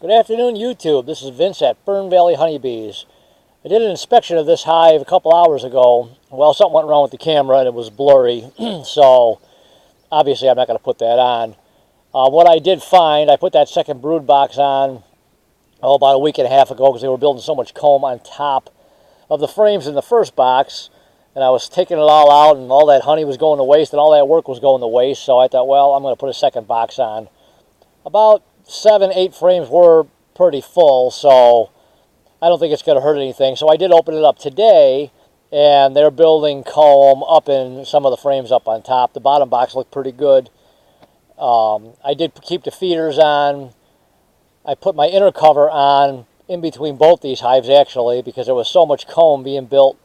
Good afternoon, YouTube. This is Vince at Fern Valley Honeybees. I did an inspection of this hive a couple hours ago. Well, something went wrong with the camera and it was blurry, so obviously I'm not going to put that on. What I did find, I put that second brood box on about a week and a half ago because they were building so much comb on top of the frames in the first box, and I was taking it all out and all that honey was going to waste and all that work was going to waste, so I thought, well, I'm going to put a second box on. About 7-8 frames were pretty full, so I don't think it's going to hurt anything. So I did open it up today, and they're building comb up in some of the frames up on top. The bottom box looked pretty good. I did keep the feeders on. I put my inner cover on in between both these hives, actually, because there was so much comb being built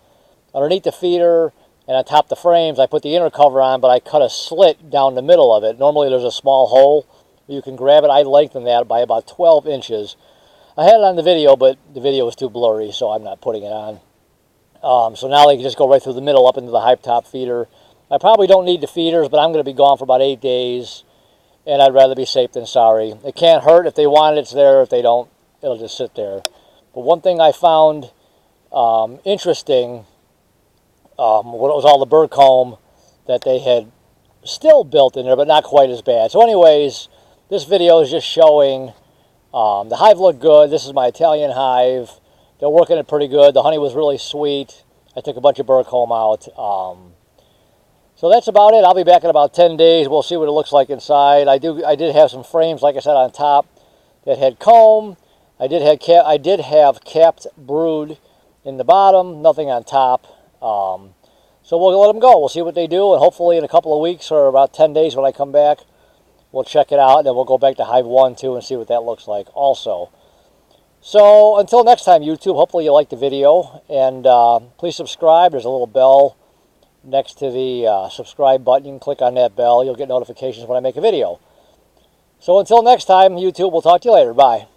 underneath the feeder and on top of the frames. I put the inner cover on, but I cut a slit down the middle of it. Normally there's a small hole you can grab it. I lengthened that by about 12 inches. I had it on the video, but the video was too blurry, so I'm not putting it on. So now they can just go right through the middle up into the hive top feeder. I probably don't need the feeders, but I'm going to be gone for about 8 days, and I'd rather be safe than sorry. It can't hurt. If they want it, it's there. If they don't, it'll just sit there. But one thing I found interesting was all the burr comb that they had still built in there, but not quite as bad. So anyways, this video is just showing the hive looked good. This is my Italian hive. They're working it pretty good. The honey was really sweet. I took a bunch of burr comb out. So that's about it. I'll be back in about 10 days. We'll see what it looks like inside. I did have some frames, like I said, on top that had comb. I did have capped brood in the bottom, nothing on top. So we'll let them go. We'll see what they do, and hopefully in a couple of weeks or about 10 days when I come back, we'll check it out, and then we'll go back to Hive 1, 2, and see what that looks like also. So until next time, YouTube, hopefully you liked the video, and please subscribe. There's a little bell next to the subscribe button. You can click on that bell. You'll get notifications when I make a video. So until next time, YouTube, we'll talk to you later. Bye.